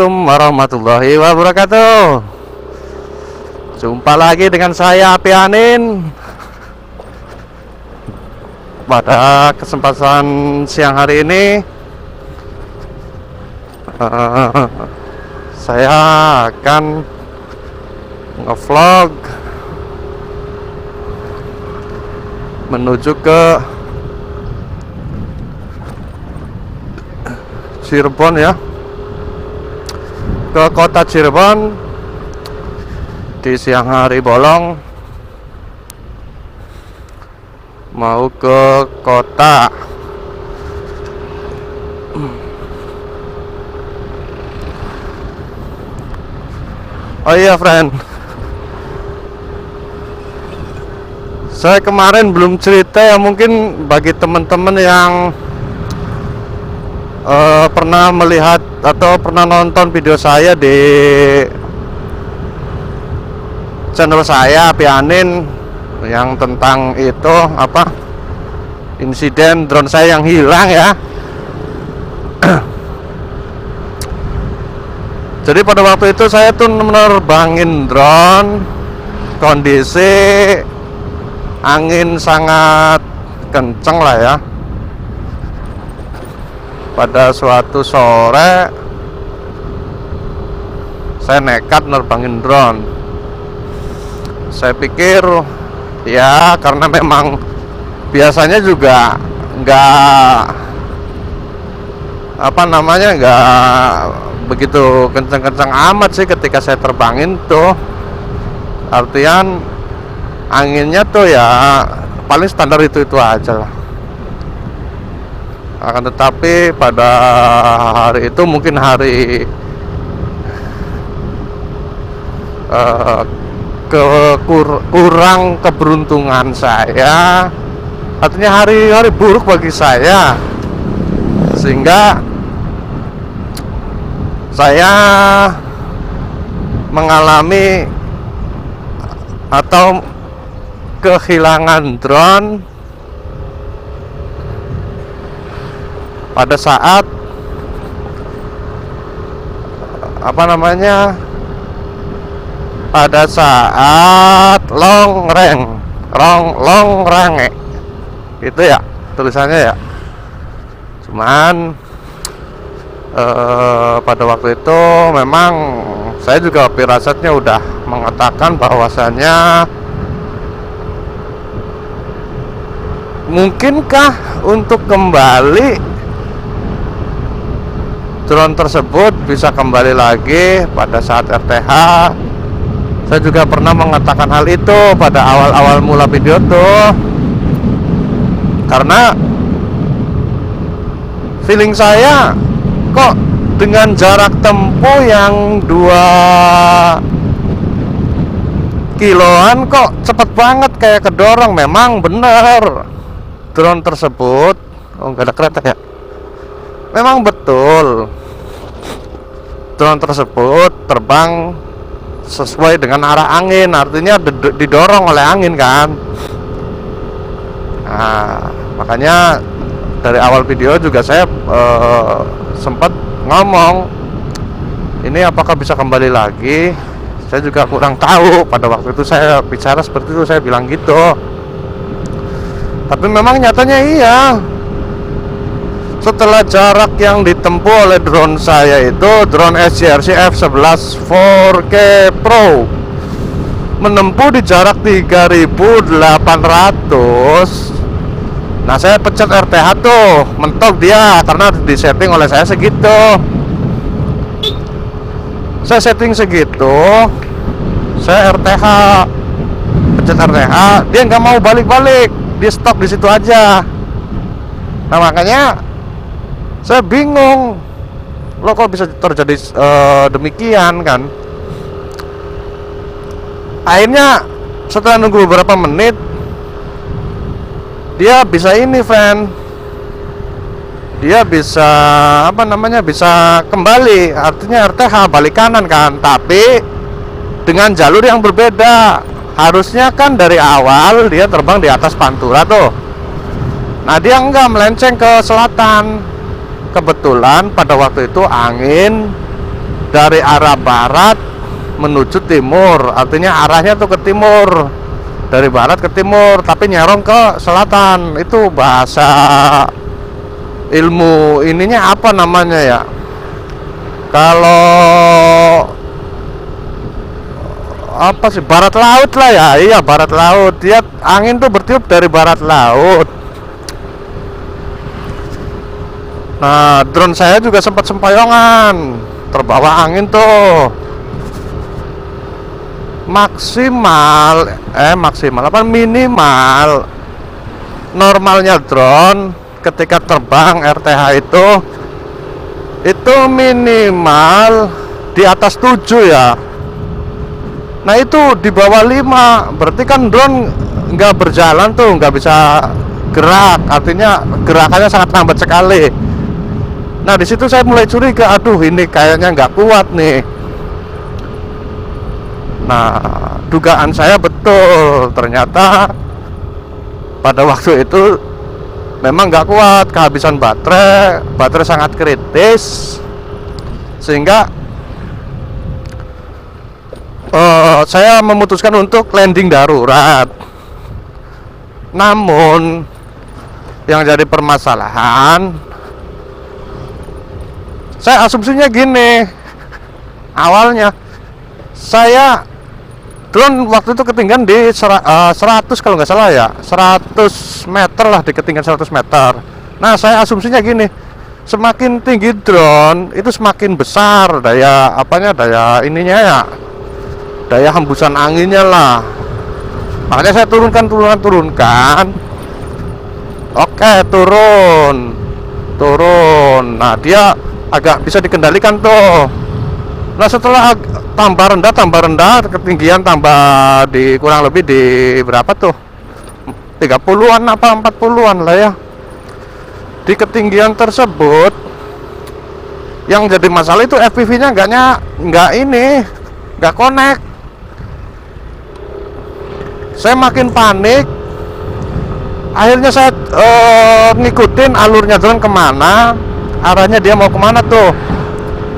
Assalamualaikum warahmatullahi wabarakatuh. Jumpa lagi dengan saya Api Anin. Pada kesempatan siang hari ini saya akan ngevlog menuju ke Cirebon ya, ke kota Cirebon di siang hari bolong, mau ke kota. Oh iya friend, saya kemarin belum cerita ya, mungkin bagi teman-teman yang pernah melihat atau pernah nonton video saya di channel saya Api Anin yang tentang itu insiden drone saya yang hilang ya. Jadi pada waktu itu saya tuh menerbangin drone, kondisi angin sangat kenceng lah ya. Pada suatu sore saya nekat nerbangin drone. Saya pikir ya, karena memang biasanya juga nggak begitu kencang-kencang amat sih ketika saya terbangin tuh. Artian anginnya tuh ya paling standar itu aja lah. Akan tetapi pada hari itu mungkin hari kurang keberuntungan saya, artinya hari buruk bagi saya, sehingga saya mengalami atau kehilangan drone pada saat pada saat long range itu ya tulisannya ya. Cuman pada waktu itu memang saya juga firasatnya udah mengatakan bahwasannya mungkinkah untuk kembali drone tersebut bisa kembali lagi pada saat RTH. Saya juga pernah mengatakan hal itu pada awal-awal mula video tuh, karena feeling saya kok dengan jarak tempuh yang 2 kiloan kok cepet banget kayak kedorong. Memang bener drone tersebut, nggak ada kereta ya, memang betul drone tersebut terbang sesuai dengan arah angin, artinya didorong oleh angin kan. Nah, makanya dari awal video juga saya sempat ngomong ini apakah bisa kembali lagi. Saya juga kurang tahu, pada waktu itu saya bicara seperti itu, saya bilang gitu. Tapi memang nyatanya iya, setelah jarak yang ditempuh oleh drone saya itu, drone SCRC F11 4K Pro, menempuh di jarak 3.800. Nah, saya pencet RTH tuh, mentok dia karena disetting oleh saya segitu. Saya setting segitu, saya RTH, pencet RTH, dia nggak mau balik-balik, dia stop di situ aja. Nah, makanya saya bingung, lo kok bisa terjadi demikian kan. Akhirnya setelah nunggu beberapa menit, dia bisa ini fan, dia bisa bisa kembali, artinya RTH balik kanan kan, tapi dengan jalur yang berbeda. Harusnya kan dari awal dia terbang di atas Pantura tuh. Nah, dia enggak, melenceng ke selatan. Kebetulan pada waktu itu angin dari arah barat menuju timur, artinya arahnya tuh ke timur, dari barat ke timur, tapi nyerong ke selatan. Itu bahasa ilmu ininya apa namanya ya, kalau apa sih, barat laut lah ya. Iya, barat laut. Dia angin tuh bertiup dari barat laut. Nah, drone saya juga sempat sempoyongan, terbawa angin tuh. Maksimal apa, minimal normalnya drone ketika terbang RTH itu minimal di atas 7 ya. Nah itu di bawah 5, berarti kan drone nggak berjalan tuh, nggak bisa gerak, artinya gerakannya sangat lambat sekali. Nah di situ saya mulai curiga, aduh ini kayaknya nggak kuat nih. Nah dugaan saya betul, ternyata pada waktu itu memang nggak kuat, kehabisan baterai sangat kritis, sehingga saya memutuskan untuk landing darurat. Namun yang jadi permasalahan, saya asumsinya gini, awalnya saya drone waktu itu ketinggian di 100 kalau nggak salah ya, 100 meter lah, di ketinggian 100 meter. Nah saya asumsinya gini, semakin tinggi drone itu semakin besar daya ininya ya, daya hembusan anginnya lah. Makanya saya turunkan. Oke, turun. Nah dia agak bisa dikendalikan tuh. Nah setelah tambah rendah, ketinggian tambah di kurang lebih di berapa tuh, 30-an apa 40-an lah ya. Di ketinggian tersebut yang jadi masalah itu FPV-nya nggak connect. Saya makin panik. Akhirnya saya ngikutin alurnya drone kemana, arahnya dia mau kemana tuh,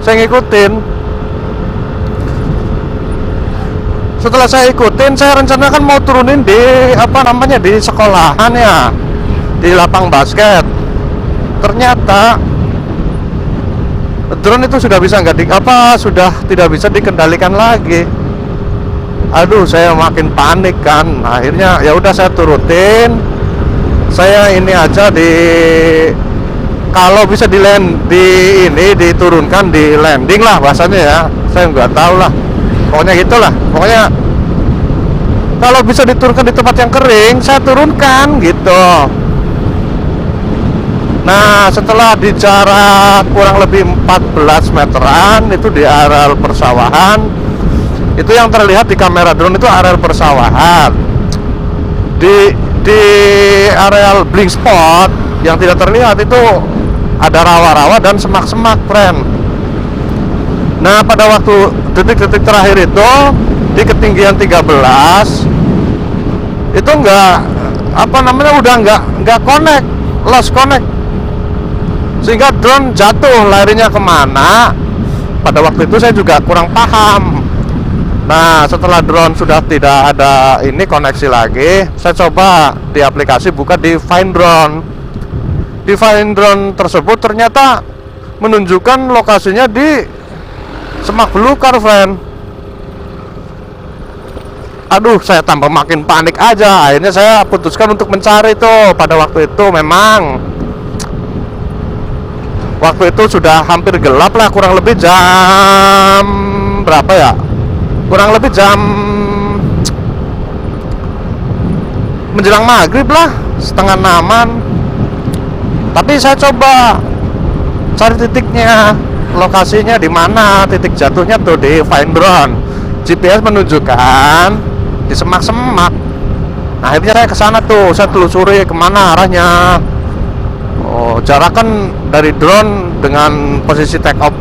saya ngikutin. Setelah saya ikutin, saya rencanakan mau turunin di di sekolahan ya, di lapang basket. Ternyata drone itu sudah tidak bisa dikendalikan lagi. Aduh, saya makin panik kan. Akhirnya ya udah saya turutin. Saya ini aja kalau bisa diturunkan di landing lah bahasanya ya. Saya nggak tahu lah. Pokoknya gitulah. Pokoknya kalau bisa diturunkan di tempat yang kering, saya turunkan gitu. Nah, setelah di jarak kurang lebih 14 meteran itu di areal persawahan, itu yang terlihat di kamera drone itu areal persawahan. Di areal blind spot yang tidak terlihat itu ada rawa-rawa dan semak-semak, friend. Nah, pada waktu detik-detik terakhir itu di ketinggian 13 itu udah nggak connect, lost connect, sehingga drone jatuh, larinya kemana. Pada waktu itu saya juga kurang paham. Nah setelah drone sudah tidak ada koneksi lagi, saya coba di aplikasi, buka di Find Drone. Di Find Drone tersebut ternyata menunjukkan lokasinya di semak belukar, friend. Aduh, saya tambah makin panik aja. Akhirnya saya putuskan untuk mencari tuh. Pada waktu itu memang sudah hampir gelap lah, kurang lebih jam berapa ya, kurang lebih jam menjelang maghrib lah, setengah 6-an. Tapi saya coba cari titiknya, lokasinya di mana, titik jatuhnya tuh di Find Drone. GPS menunjukkan di semak-semak. Nah, akhirnya saya kesana tuh, saya telusuri kemana arahnya. Oh, jarak kan dari drone dengan posisi take off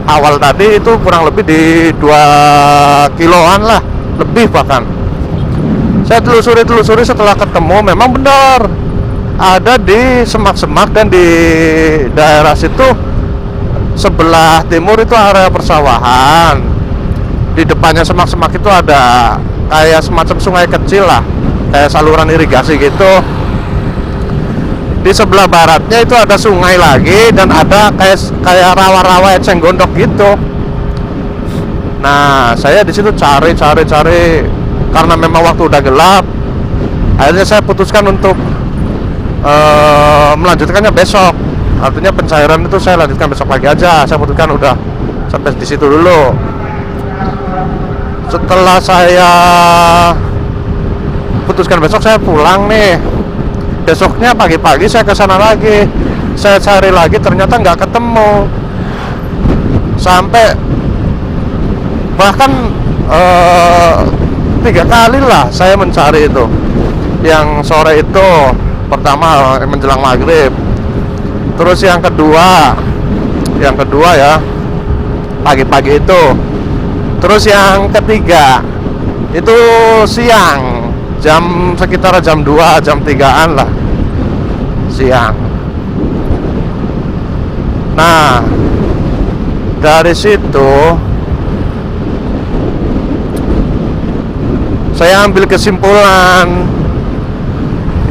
awal tadi itu kurang lebih di 2 kiloan lah, lebih bahkan. Saya telusuri setelah ketemu, memang benar ada di semak-semak, dan di daerah situ sebelah timur itu area persawahan, di depannya semak-semak itu ada kayak semacam sungai kecil lah, kayak saluran irigasi gitu. Di sebelah baratnya itu ada sungai lagi dan ada kayak rawa-rawa eceng gondok gitu. Nah, saya di situ cari karena memang waktu udah gelap. Akhirnya saya putuskan untuk melanjutkannya besok. Artinya pencairan itu saya lanjutkan besok pagi aja. Saya putuskan udah sampai di situ dulu. Setelah saya putuskan besok, saya pulang nih. Besoknya pagi-pagi saya ke sana lagi. Saya cari lagi, ternyata nggak ketemu. Sampai bahkan 3 kali lah saya mencari itu. Yang sore itu pertama menjelang maghrib, terus yang kedua ya pagi-pagi itu, terus yang ketiga itu siang, sekitar jam 2, jam 3-an lah siang. Nah, dari situ saya ambil kesimpulan,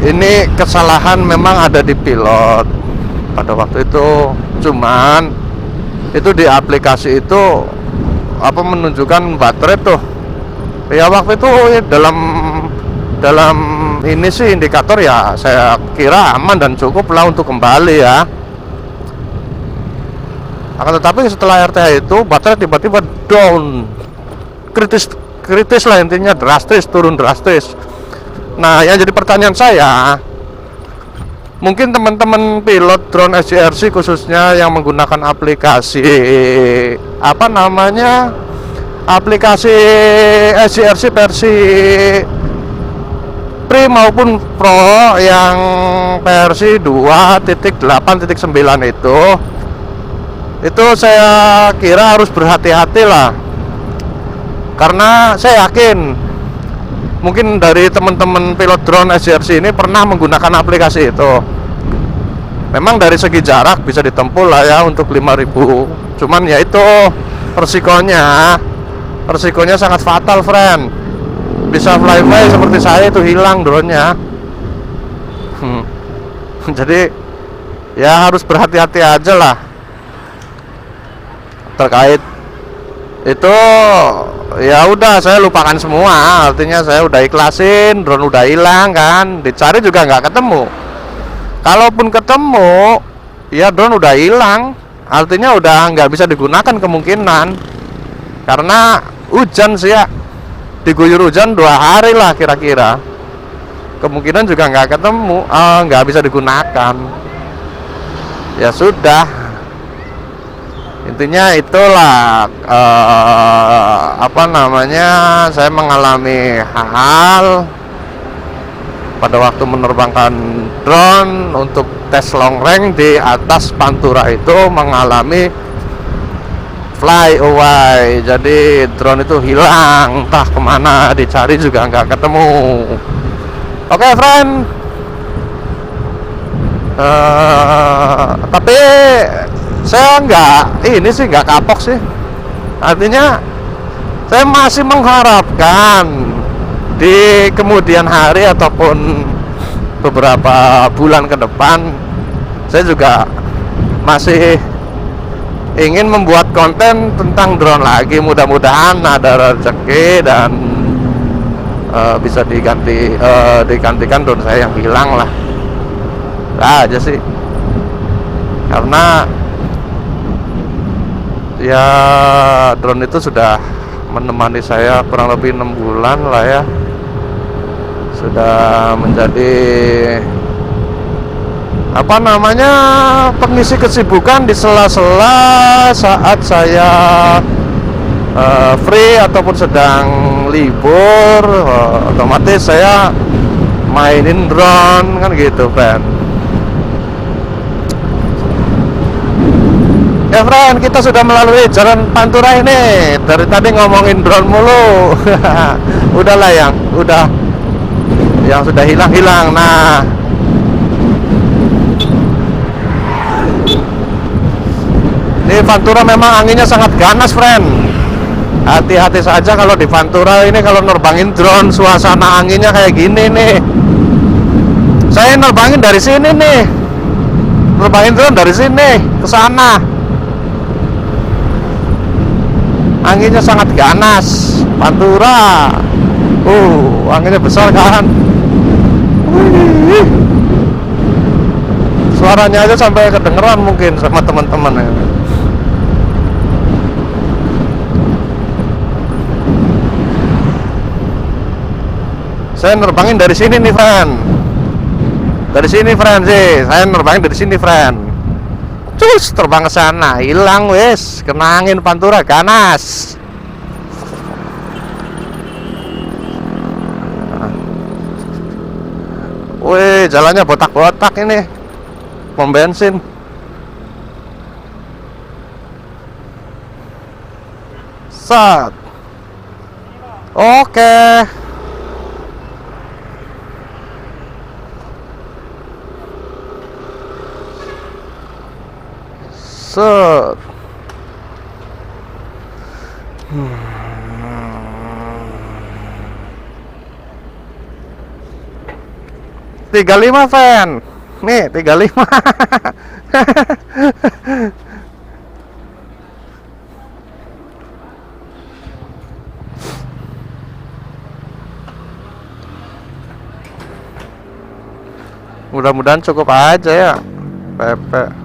ini kesalahan memang ada di pilot pada waktu itu. Cuman itu di aplikasi itu menunjukkan baterai tuh ya waktu itu dalam ini sih indikator ya, saya kira aman dan cukup lah untuk kembali ya. Akan tetapi setelah RTH itu baterai tiba-tiba down, kritis lah, intinya drastis, turun drastis. Nah, yang jadi pertanyaan saya, mungkin teman-teman pilot drone SJRC khususnya yang menggunakan aplikasi aplikasi SJRC versi Pre maupun Pro yang versi 2.8.9 itu saya kira harus berhati-hati lah, karena saya yakin mungkin dari teman-teman pilot drone SJRC ini pernah menggunakan aplikasi itu. Memang dari segi jarak bisa ditempuh lah ya untuk 5.000. Cuman ya itu resikonya sangat fatal, friend. Bisa fly-fly seperti saya itu hilang drone-nya. Jadi ya harus berhati-hati aja lah terkait itu. Ya udah, saya lupakan semua. Artinya saya udah ikhlasin, drone udah hilang kan, dicari juga nggak ketemu. Kalaupun ketemu, ya drone udah hilang, artinya udah nggak bisa digunakan kemungkinan. Karena hujan sih ya, diguyur hujan 2 hari lah kira-kira. Kemungkinan juga nggak ketemu, nggak bisa digunakan. Ya sudah, intinya itulah saya mengalami hal pada waktu menerbangkan drone untuk tes long range di atas Pantura itu, mengalami fly away. Jadi drone itu hilang, entah kemana, dicari juga nggak ketemu. Oke, friend. Tapi saya nggak kapok sih. Artinya saya masih mengharapkan di kemudian hari ataupun beberapa bulan ke depan, saya juga masih ingin membuat konten tentang drone lagi. Mudah-mudahan ada rezeki dan bisa digantikan drone saya yang hilang lah aja sih. Karena ya drone itu sudah menemani saya kurang lebih 6 bulan lah ya, sudah menjadi pengisi kesibukan di sela-sela saat saya free ataupun sedang libur. Otomatis saya mainin drone kan gitu, friend. Ya, friend, kita sudah melalui jalan Pantura ini. Dari tadi ngomongin drone mulu. Udahlah yang sudah hilang-hilang. Nah, ini Pantura memang anginnya sangat ganas, friend. Hati-hati saja kalau di Pantura ini, kalau nerbangin drone, suasana anginnya kayak gini nih. Saya nerbangin dari sini nih, nerbangin drone dari sini ke sana. Anginnya sangat ganas, Pantura. Anginnya besar kan. Wih. Suaranya aja sampai kedengeran mungkin sama teman-teman ya. Saya nerbangin dari sini nih, friend. Dari sini, friend sih. Saya nerbangin dari sini, friend. Cus, terbang ke sana, hilang wes, kena angin Pantura ganas. Wih, jalannya botak-botak ini. Pom bensin. Set. Oke. Set. 35 fan. Nih 35. Mudah-mudahan cukup aja ya, Pepe.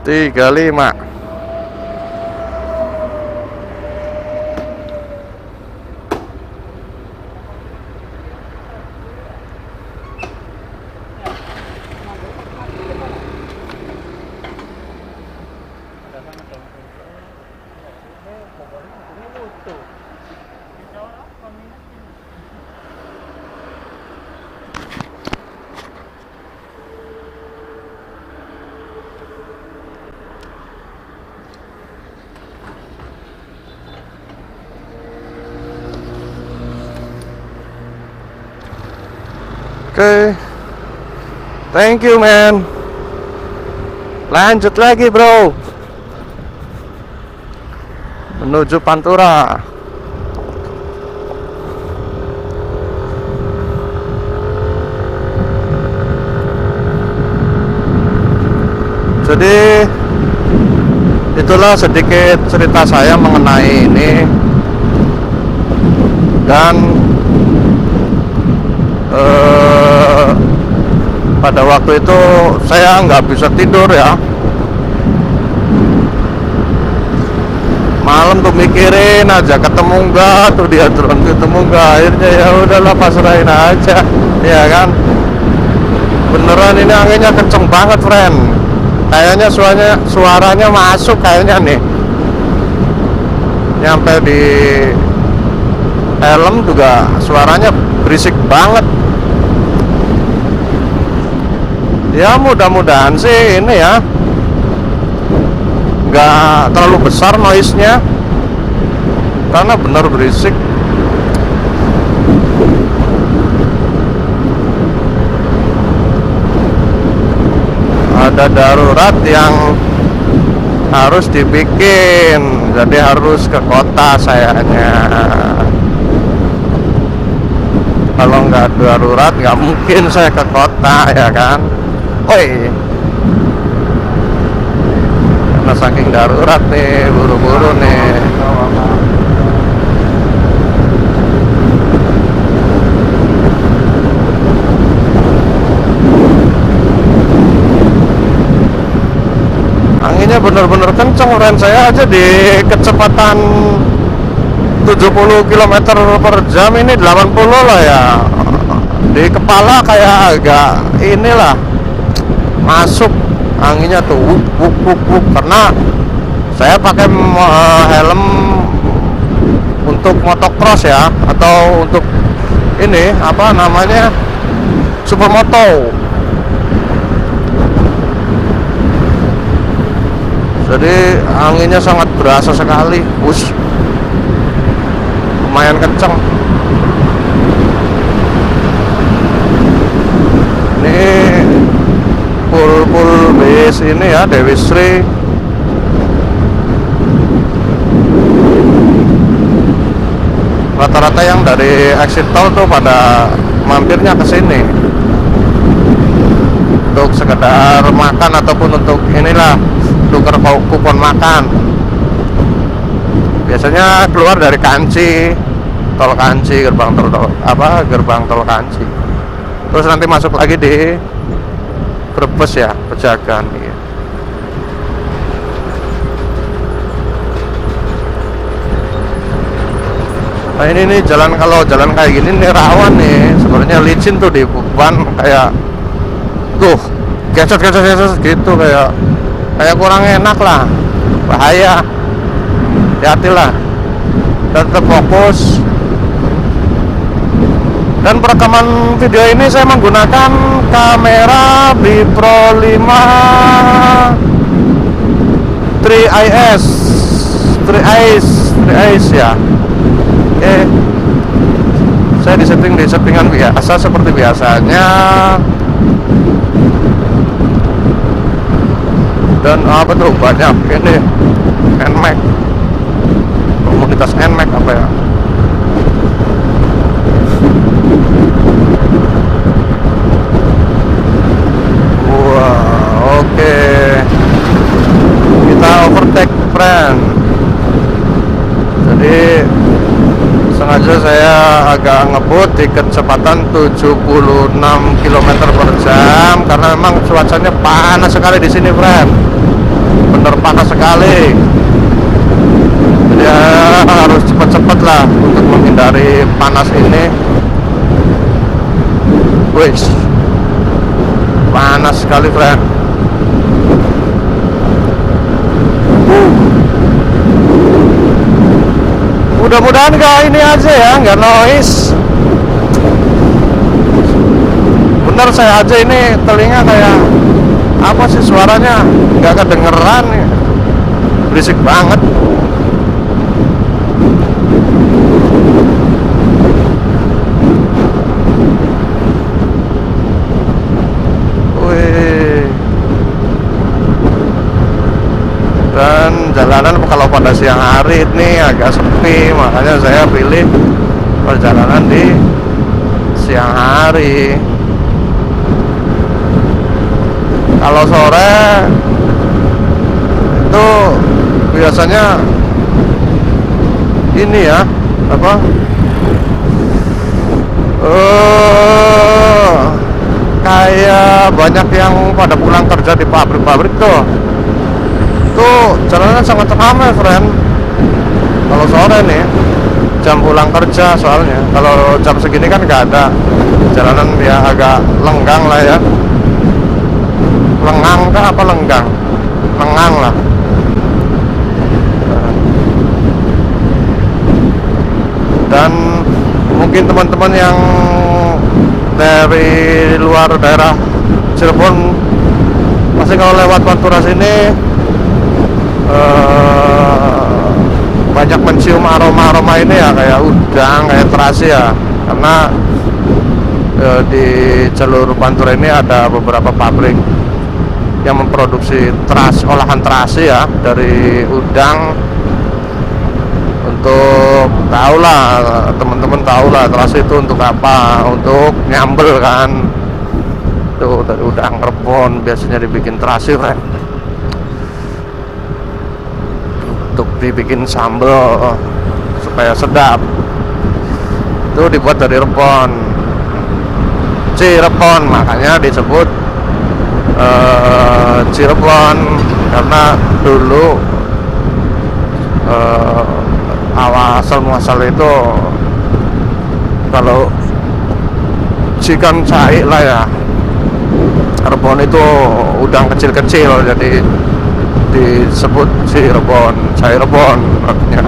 Tiga lima. Oke, thank you man. Lanjut lagi bro, menuju Pantura. Jadi itulah sedikit cerita saya mengenai ini. Dan pada waktu itu saya nggak bisa tidur ya, malam tuh mikirin aja ketemu nggak tuh dia drone, ketemu nggak. Akhirnya ya udahlah, pasrahin aja ya kan. Beneran ini anginnya kenceng banget friend, kayaknya suaranya masuk kayaknya nih, nyampe di helm juga suaranya berisik banget. Ya mudah-mudahan sih ini ya nggak terlalu besar noise-nya, karena benar berisik. Ada darurat yang harus dibikin, jadi harus ke kota sayanya. Kalau nggak darurat nggak mungkin saya ke kota ya kan. Oi, karena saking darurat nih, buru-buru nih. Anginnya bener-bener kenceng, ren saya aja di kecepatan 70 km per jam, ini 80 lah ya. Di kepala kayak agak inilah masuk anginnya tuh, wuk, karena saya pakai helm untuk motocross ya, atau untuk ini apa namanya, supermoto. Jadi anginnya sangat berasa sekali, lumayan kenceng. Ini full base ini ya, Dewi Sri. Rata-rata yang dari exit tol tuh pada mampirnya ke sini untuk sekedar makan ataupun untuk inilah tukar kupon makan. Biasanya keluar dari Kanci, tol Kanci, gerbang tol Kanci. Terus nanti masuk lagi di Brebes ya, Pejagan. Iya. Nah ini nih jalan, kalau jalan kayak gini nih rawan nih, sebenarnya licin tuh di ban, kayak tuh geset gitu, kayak kurang enak lah, bahaya. Hati-hatilah dan tetap fokus. Dan perekaman video ini saya menggunakan kamera Bipro 5 3IS 3IS ya. Oke, saya di settingan biasa seperti biasanya. Dan apa tuh, banyak ini NMAX, komunitas NMAX apa ya. Wah, oke. Kita overtake friend. Jadi sengaja saya agak ngebut di kecepatan 76 km per jam karena memang cuacanya panas sekali di sini, friend. Bener panas sekali. Jadi harus cepat-cepat lah untuk menghindari panas ini. Wih, panas sekali, friend. Mudah-mudahan gak ini aja ya, nggak noise. Bener saya aja ini telinga kayak apa sih, suaranya nggak kedengeran ya. Berisik banget. Wih. Dan jalanan kalau pada siang hari ini agak sepi, makanya saya pilih perjalanan di siang hari. Kalau sore itu biasanya ini ya, apa, kayak banyak yang pada pulang kerja di pabrik-pabrik tuh jalanan sangat ramai, friend. Kalau sore nih jam pulang kerja, soalnya kalau jam segini kan nggak ada jalanan ya, agak lenggang lah ya. Lengang kah apa lenggang? Lengang lah. Dan mungkin teman-teman yang dari luar daerah Cirebon pasti kalau lewat Pantura sini banyak mencium aroma-aroma ini ya, kayak udang, kayak terasi ya, karena di jalur Pantura ini ada beberapa pabrik yang memproduksi olahan terasi ya, dari udang. Untuk teman-teman tahulah terasi itu untuk apa, untuk nyambel kan. Tuh dari udang rebon biasanya dibikin terasi, kan, untuk dibikin sambal supaya sedap. Itu dibuat dari rebon, Cirebon, makanya disebut Cirebon, karena dulu asal muasal itu kalau cikan cai lah ya, rebon itu udang kecil-kecil, jadi disebut Cirebon, cai rebon artinya.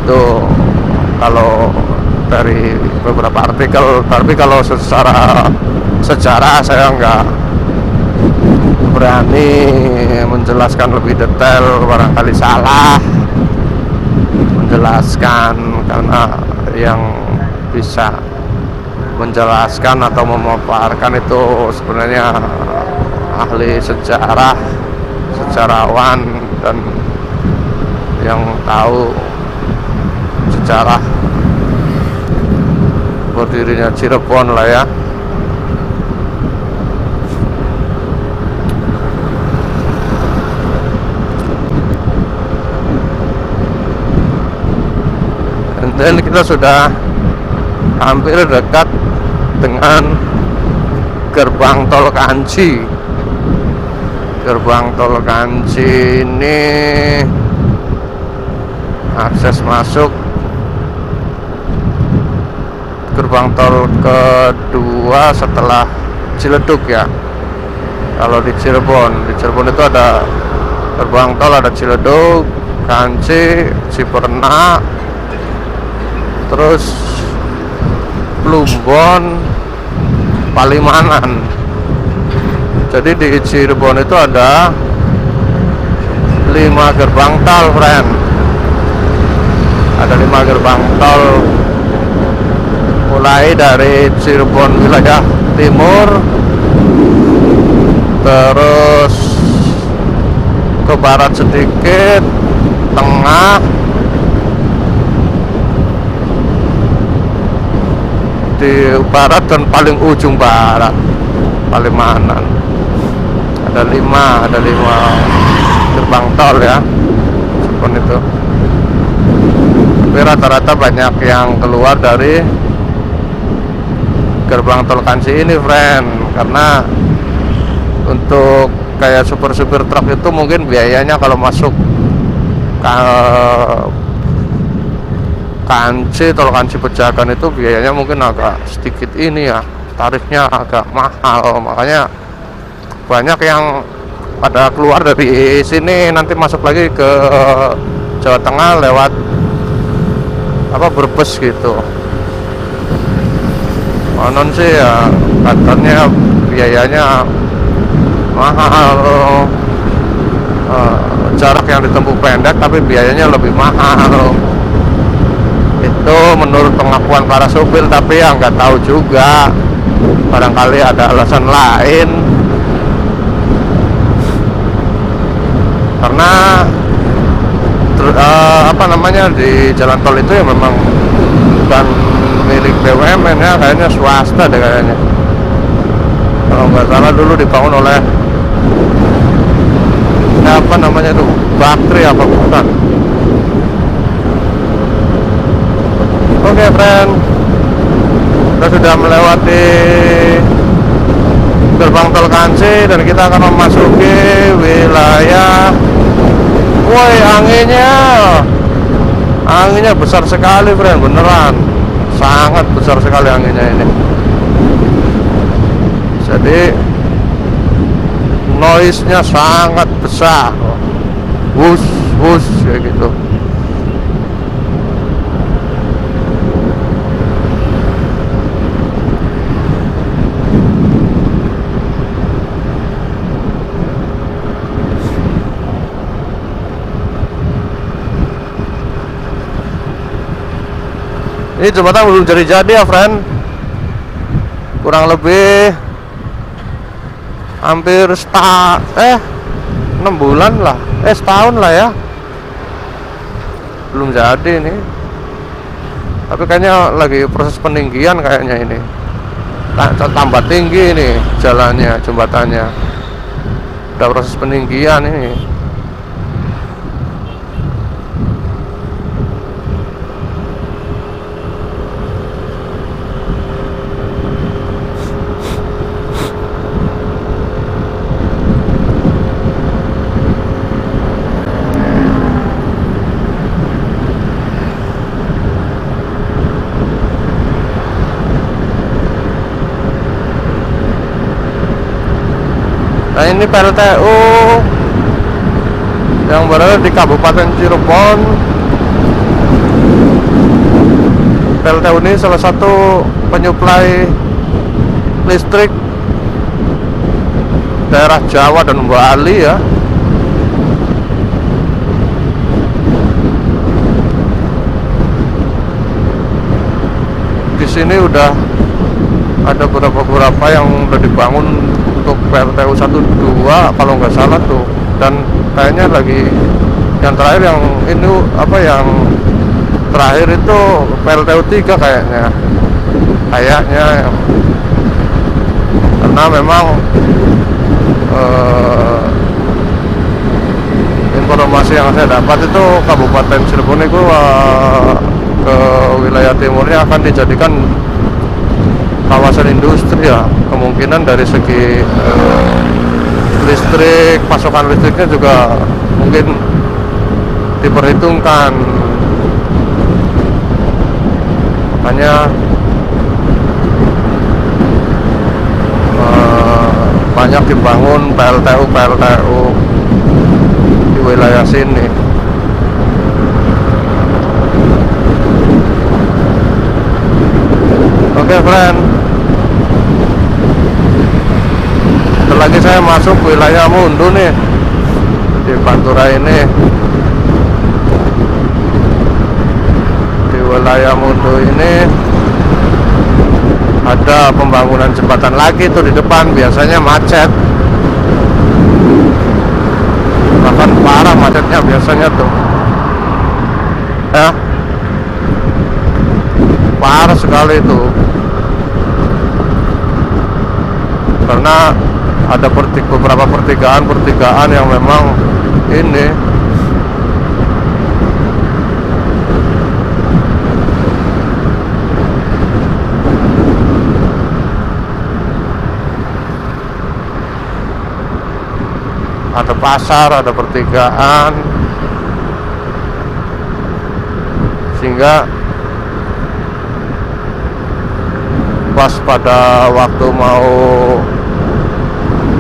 Tuh kalau dari beberapa artikel, tapi kalau secara sejarah saya nggak berani menjelaskan lebih detail, barangkali salah menjelaskan, karena yang bisa menjelaskan atau memaparkan itu sebenarnya ahli sejarah, sejarawan, dan yang tahu sejarah berdirinya Cirebon lah ya. Dan kita sudah hampir dekat dengan gerbang tol Kanci. Gerbang tol Kanci ini akses masuk gerbang tol kedua setelah Ciledug ya. Kalau di Cirebon itu ada gerbang tol, ada Ciledug, Kanci, Ciperna, terus Plumbon, Palimanan. Jadi di Cirebon itu ada 5 gerbang tol, friend. Ada 5 gerbang tol, mulai dari Cirebon wilayah timur, terus ke barat sedikit, tengah, di barat, dan paling ujung barat Palimanan. Ada 5 gerbang tol ya, Cirebon itu. Tapi rata-rata banyak yang keluar dari gerbang tol Kanci ini, friend, karena untuk kayak supir-supir truk itu mungkin biayanya kalau masuk ke Kanci, tol Kanci Pejagan itu biayanya mungkin agak sedikit ini ya, tarifnya agak mahal. Makanya banyak yang pada keluar dari sini, nanti masuk lagi ke Jawa Tengah lewat Brebes gitu. Konon sih ya katanya biayanya mahal, jarak yang ditempuh pendek tapi biayanya lebih mahal. Itu menurut pengakuan para sopir, tapi ya nggak tahu juga, barangkali ada alasan lain. Karena di jalan tol itu ya memang bukan milik BUMN ya, kayaknya swasta deh kayaknya. Kalau nggak salah dulu dibangun oleh Bakri apa bukan. Oke, friend, kita sudah melewati gerbang tol Kanci dan kita akan memasuki wilayah. Woi, anginnya besar sekali, friend, beneran sangat besar sekali anginnya ini. Jadi noise-nya sangat besar, wush wush kayak gitu. Ini jembatan belum jadi ya, friend. Kurang lebih hampir 6 bulan lah, setahun lah ya, belum jadi ini. Tapi kayaknya lagi proses peninggian kayaknya ini. Tambah tinggi ini jalannya, jembatannya. Udah proses peninggian ini. Nah, ini PLTU yang berada di Kabupaten Cirebon. PLTU ini salah satu penyuplai listrik daerah Jawa dan Bali ya. Di sini udah ada beberapa yang udah dibangun untuk PLTU 1 2 kalau nggak salah tuh, dan kayaknya lagi yang terakhir yang ini apa yang terakhir itu PLTU 3 kayaknya karena memang informasi yang saya dapat itu Kabupaten Cirebon itu ke wilayah timurnya akan dijadikan kawasan industri ya. Kemungkinan dari segi listrik, pasokan listriknya juga mungkin diperhitungkan. Makanya banyak dibangun PLTU di wilayah sini. Oke, friend. Setelah lagi saya masuk wilayah Mundu nih, di Pantura ini. Di wilayah Mundu ini ada pembangunan jembatan lagi tuh di depan, biasanya macet, bahkan parah macetnya biasanya tuh ya, parah sekali tuh, karena ada beberapa pertigaan yang memang ini ada pasar, ada pertigaan, sehingga pas pada waktu mau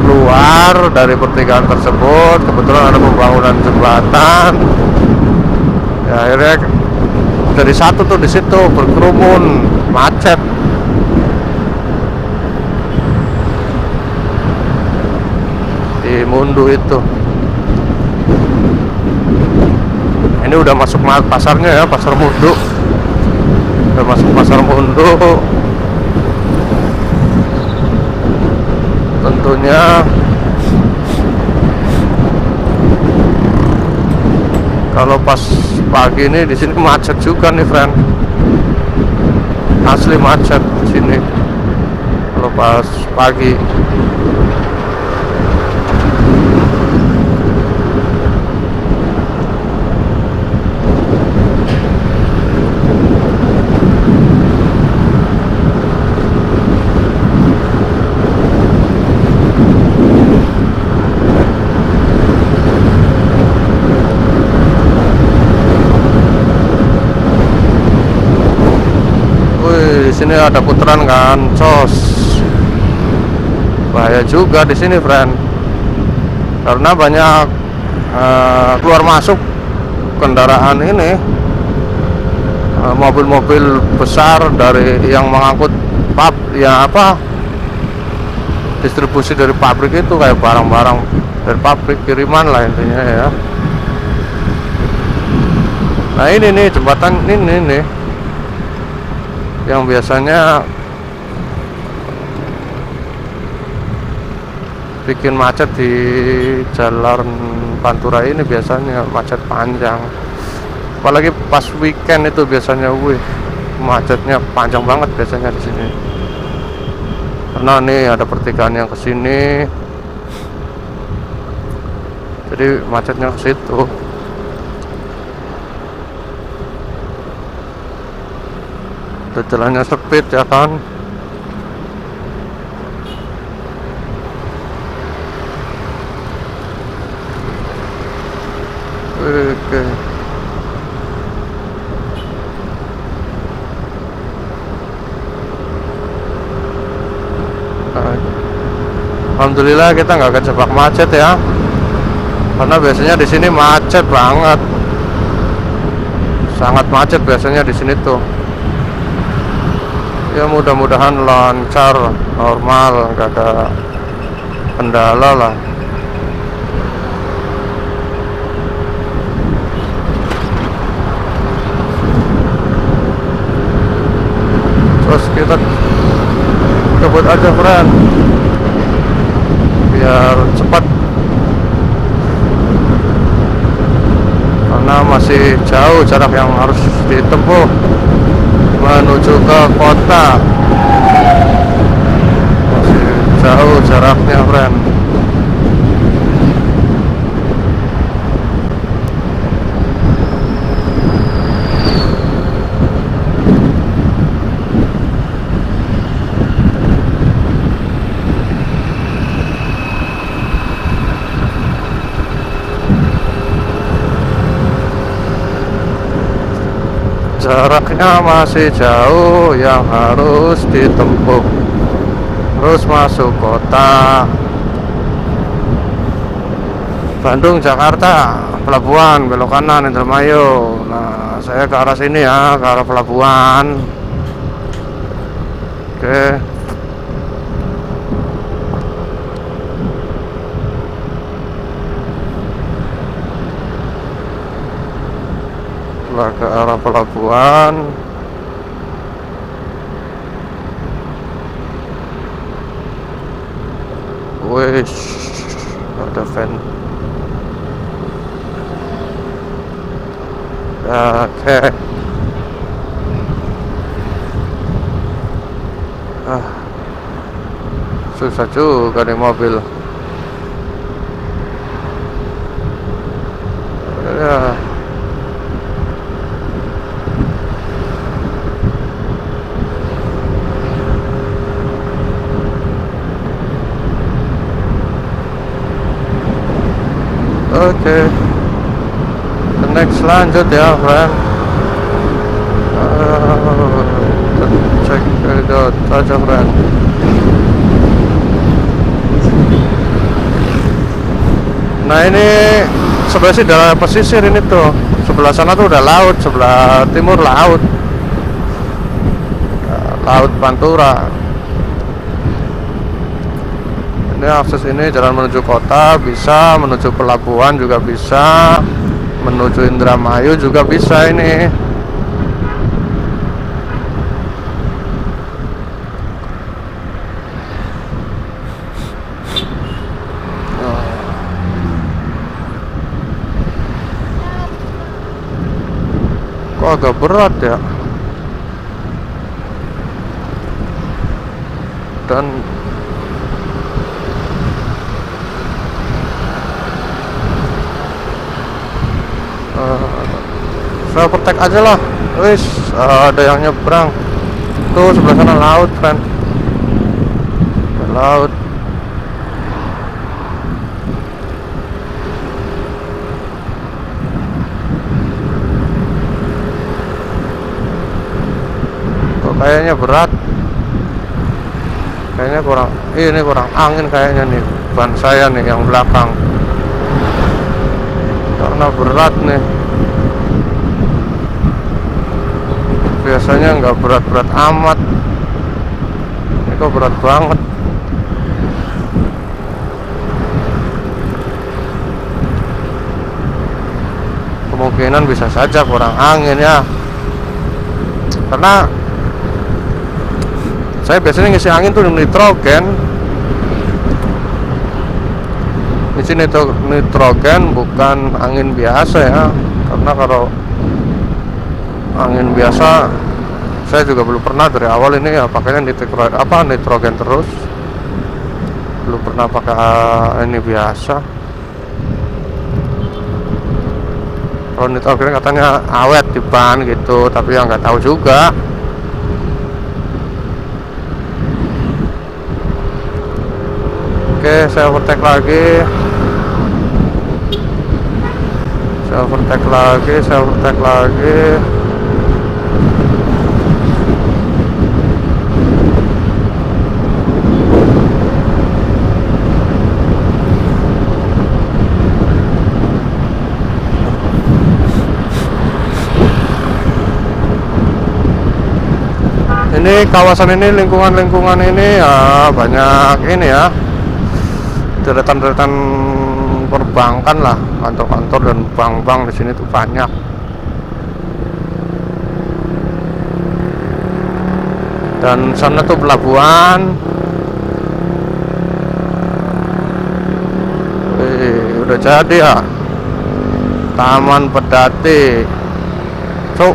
keluar dari pertigaan tersebut, kebetulan ada pembangunan jembatan ya, akhirnya dari satu tuh di situ berkerumun, macet. Di Mundu itu. Ini udah masuk pasarnya ya, pasar Mundu. Udah masuk pasar Mundu. Tentunya kalau pas pagi ini di sini macet juga nih, friend. Asli macet di sini. Kalau pas pagi. Di sini ada putaran kan, cos. Bahaya juga di sini, friend. Karena banyak keluar masuk kendaraan ini, mobil-mobil besar dari yang mengangkut distribusi dari pabrik itu, kayak barang-barang dari pabrik, kiriman lah intinya ya. Nah ini nih jembatan ini nih yang biasanya bikin macet di jalan Pantura ini, biasanya macet panjang, apalagi pas weekend itu biasanya macetnya panjang banget biasanya di sini, karena nih ada pertigaan yang kesini, jadi macetnya ke situ. Jalannya sempit ya kan. Oke. Alhamdulillah kita nggak kejebak macet ya, karena biasanya di sini macet banget, sangat macet biasanya di sini tuh. Ya mudah-mudahan lancar, normal, nggak ada kendala lah. Terus kita kebut aja friend, biar cepat, karena masih jauh jarak yang harus ditempuh menuju ke kota. Masih jauh jaraknya friend. Jaraknya masih jauh yang harus ditempuh. Terus masuk kota Bandung, Jakarta, pelabuhan, belok kanan Indramayu. Nah, saya ke arah sini ya, ke arah pelabuhan. Oke. Setelah ke arah pelabuhan, wih, ada van. Oke. Susah juga nih mobil. Ya. Oke. The next lanjut ya friend. Cek itu aja friend. Nah ini sebelah sini daerah pesisir ini tuh. Sebelah sana tuh udah laut, sebelah timur laut. Laut Pantura. Ini akses ini jalan menuju kota bisa, menuju pelabuhan juga bisa, menuju Indramayu juga bisa ini. Kok agak berat ya. Dan saya overtake aja lah. Wis, ada yang nyebrang. Tuh sebelah sana laut, friend. Laut. Kok kayaknya berat. Kayaknya kurang, ini kurang angin kayaknya nih ban saya nih yang belakang. Karena berat nih. Biasanya nggak berat-berat amat. Ini kok berat banget. Kemungkinan bisa saja kurang angin ya. Karena saya biasanya ngisi angin tuh nitrogen. Ngisi nitrogen bukan angin biasa ya. Karena kalau angin biasa saya juga belum pernah dari awal ini ya pakainya nitrogen terus. Belum pernah pakai ini biasa. Kalau nitrogen katanya awet di ban gitu, tapi ya nggak tahu juga. Oke, saya overtake lagi. Ini ini kawasan ini, lingkungan ini ya banyak ini ya, deretan-deretan perbankan lah, kantor-kantor dan bank-bank di sini tuh banyak. Dan sana tuh pelabuhan. Udah jadi ya, Taman Pedati. So,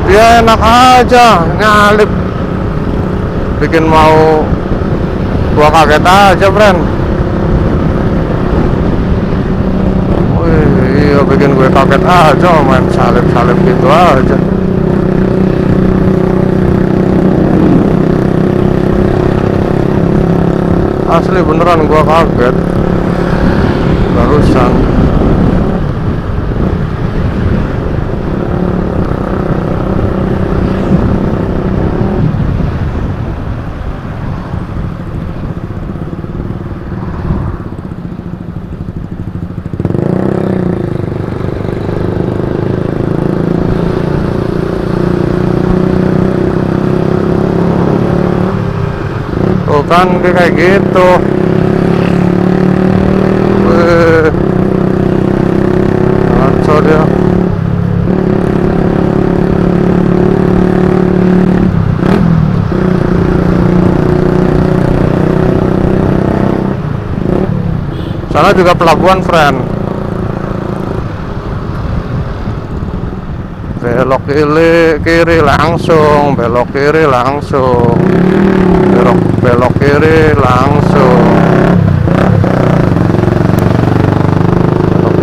dia enak aja nyalip, bikin mau gua kaget aja, friend. Wih, iya bikin gue kaget aja, main salip-salip gitu aja. Asli beneran gua kaget barusan. Tuh kan kayak gitu. Ngaco dia. Sana juga pelabuhan, friend. Belok kiri langsung, belok kiri langsung, belok kiri langsung, belok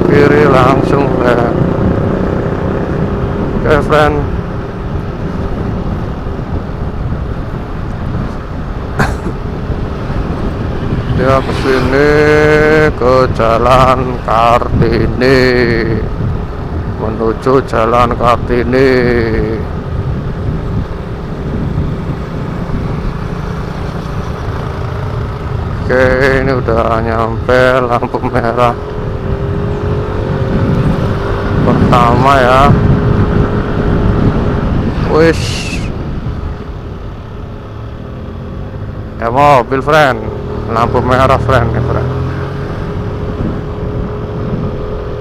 kiri langsung, friend. Oke, friend. Dia kesini ke Jalan Kartini, menuju Jalan Kartini. Oke, ini udah nyampe lampu merah pertama ya. Wish, ya mobil, friend. Lampu merah, friend, ya, friend.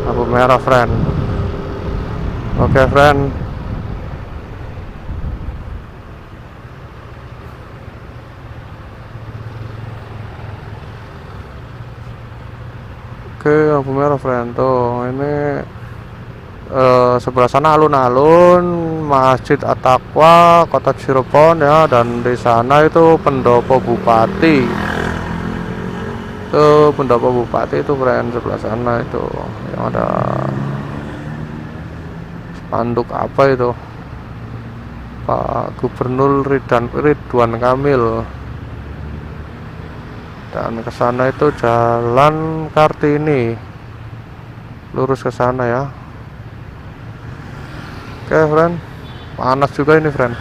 Lampu merah, friend. Oke, friend. Oke, lampu merah, friend. Tuh, ini sebelah sana alun-alun Masjid At-Taqwa Kota Cirebon ya, dan di sana itu pendopo bupati. Itu pendopo bupati itu, friend, sebelah sana itu yang ada spanduk apa itu, Pak Gubernur Ridwan Kamil. Dan ke sana itu Jalan Kartini, lurus ke sana ya. Oke, friend. Panas juga ini, friend.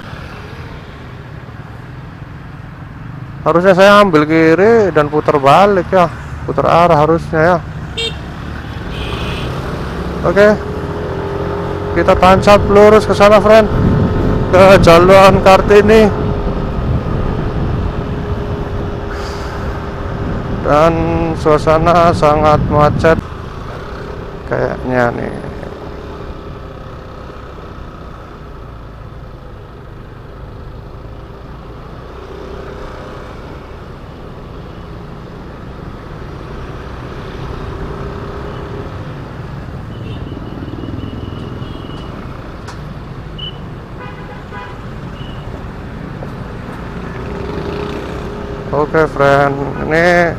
Harusnya saya ambil kiri dan putar balik ya, putar arah harusnya ya. Oke, kita tancap lurus ke sana, friend, ke Jalan Kartini. Dan suasana sangat macet kayaknya nih. Oke, friend, ini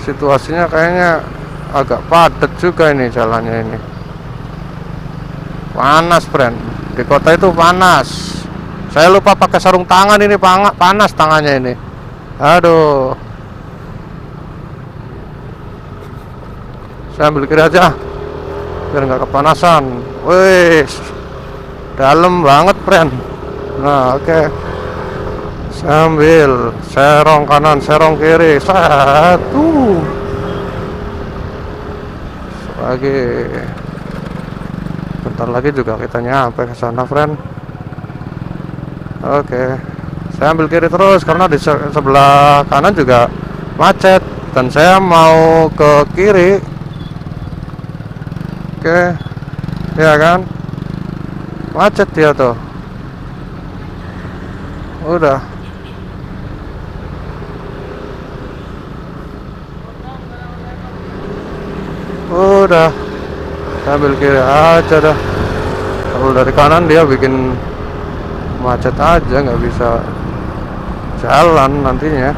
situasinya kayaknya agak padat juga ini jalannya ini. Panas, friend. Di kota itu panas. Saya lupa pakai sarung tangan ini, panas tangannya ini. Aduh. Saya ambil kiri aja biar nggak kepanasan. Wih, dalam banget, friend. Nah, oke. Saya ambil serong kanan, serong kiri, satu. lagi. Bentar lagi juga kita nyampe ke sana, friend. Oke, saya ambil kiri terus karena di sebelah kanan juga macet dan saya mau ke kiri. Oke, ya kan, macet dia tuh. Udah, saya ambil kiri aja dah. Kalau dari kanan dia bikin macet aja, nggak bisa jalan nantinya.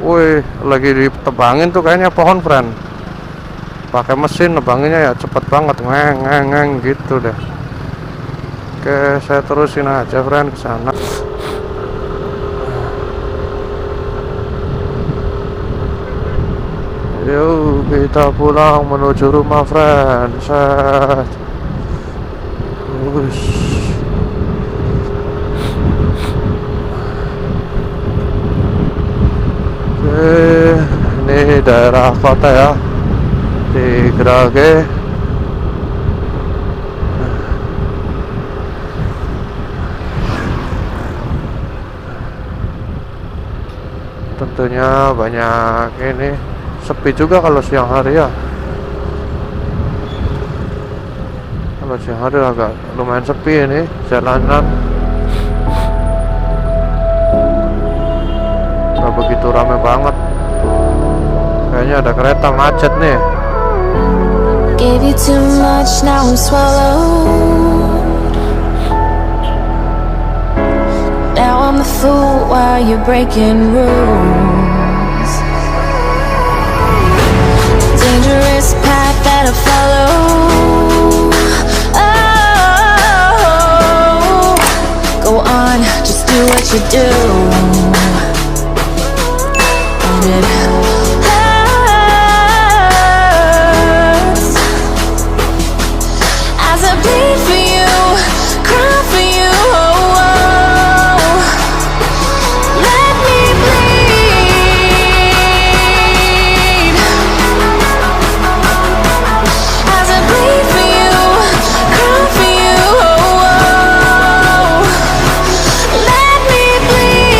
Wih, lagi ditebangin tuh kayaknya pohon, friend. Pakai mesin nebanginnya ya cepet banget, ngeng gitu deh. Oke, saya terusin aja, friend, ke sana. Yuk kita pulang menuju rumah, friend. Set. Oke, ini daerah kota ya, di Grage. Tentunya banyak ini, sepi juga kalau siang hari ya. Kalau siang hari agak lumayan sepi ini jalanan, nggak begitu rame banget. Kayaknya ada kereta macet nih. Gave you too much, now I'm swallowed. Now I'm the fool while you're breaking rules. Dangerous path that I follow. Oh, go on, just do what you do. And it hurts as I bleed for you, cry for you. Oh, oh. Let me bleed as I bleed for you, cry for you. Oh, oh. Let me bleed.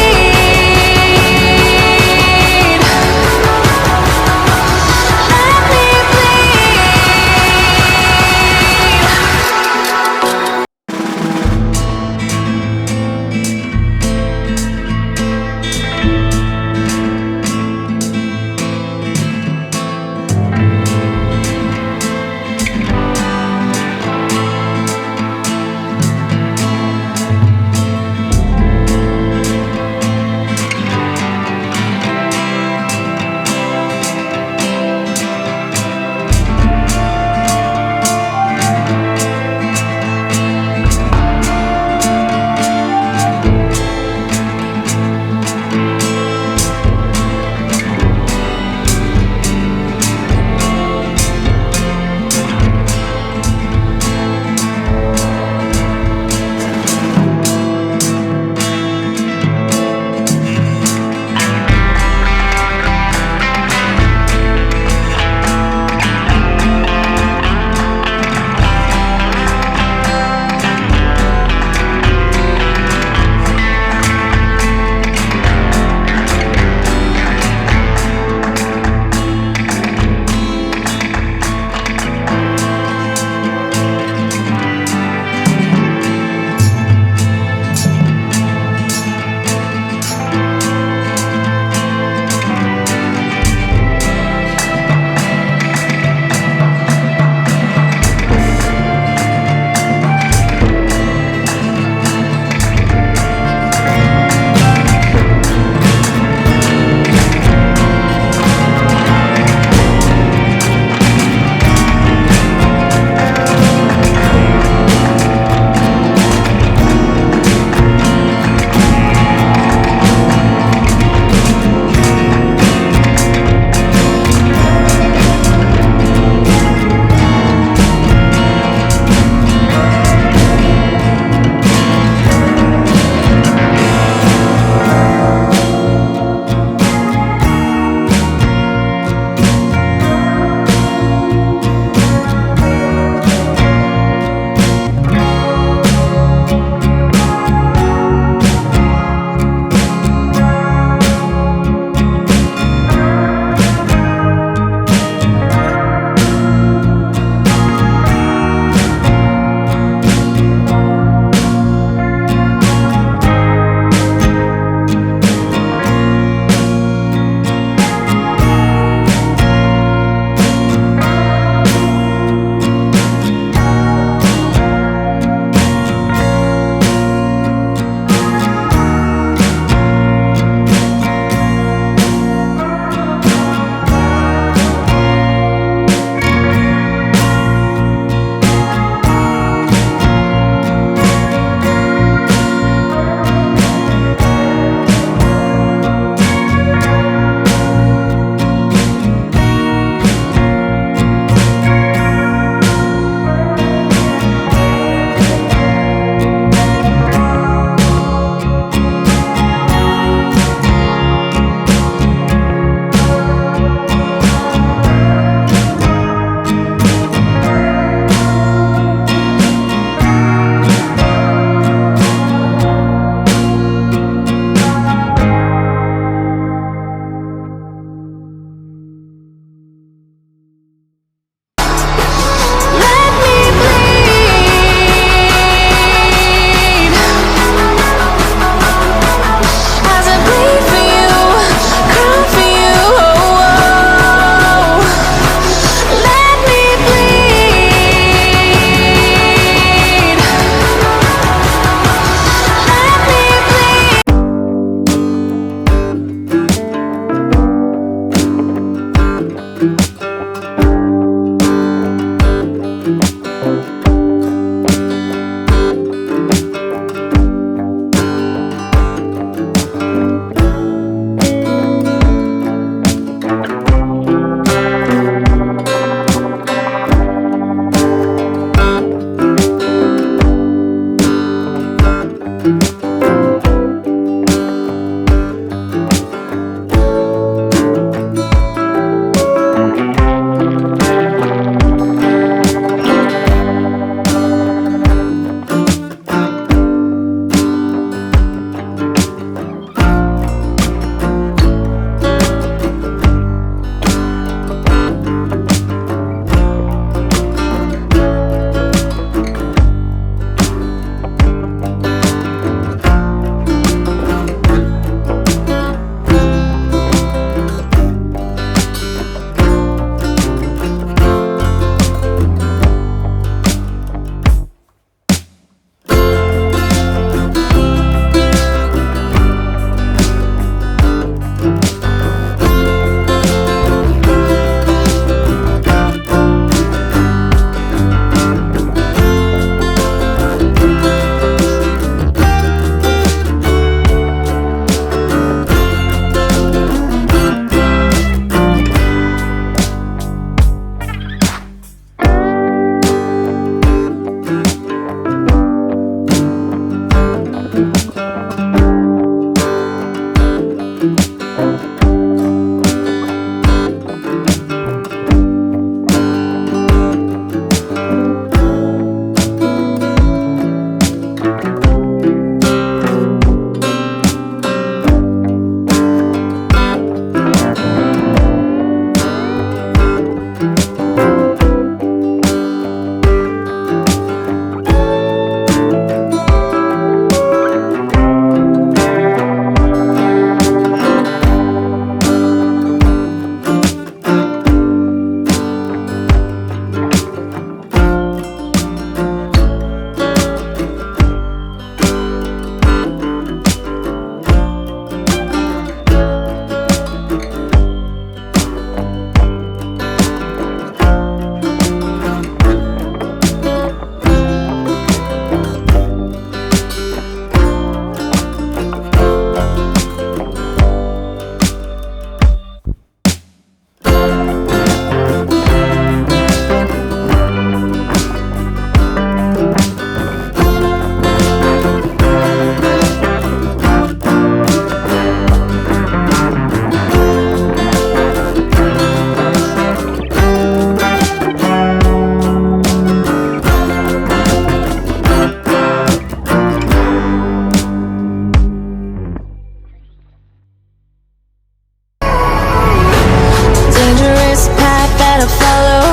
Dangerous path that I follow.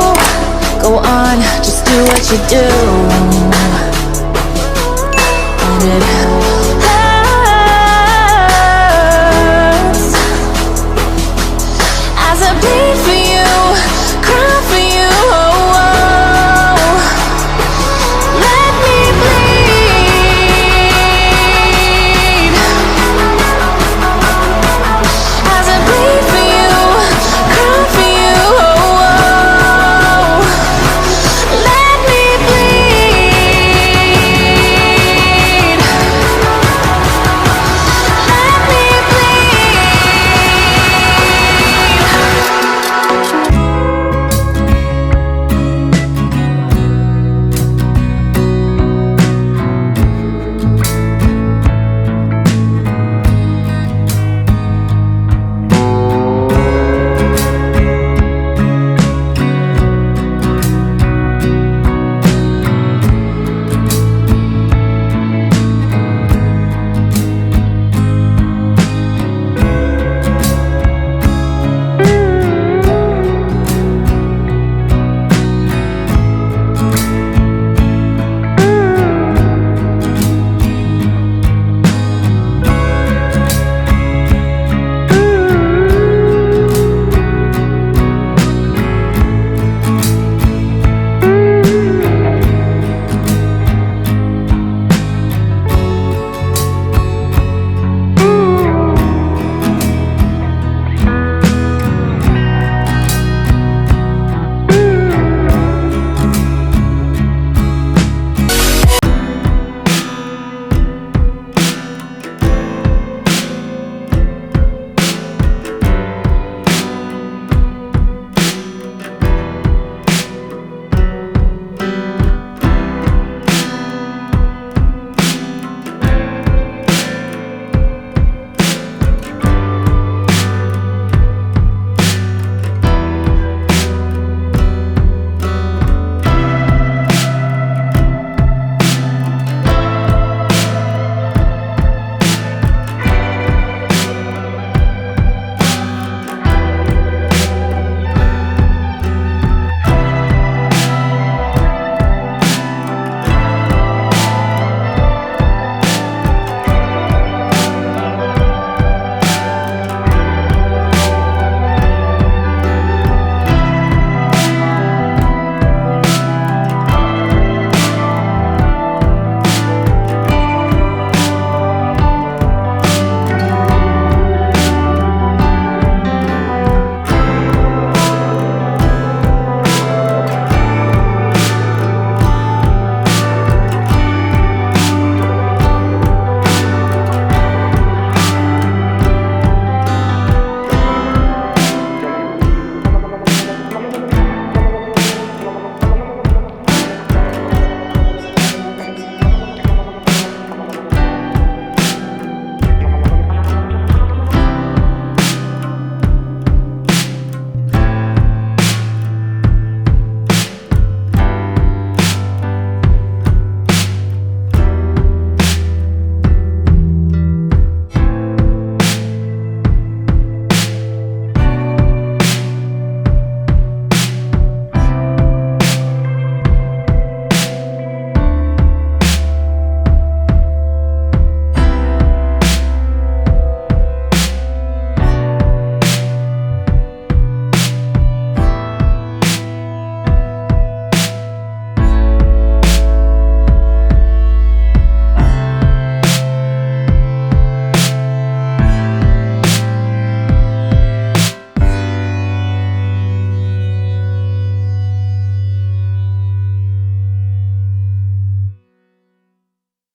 Oh, go on, just do what you do.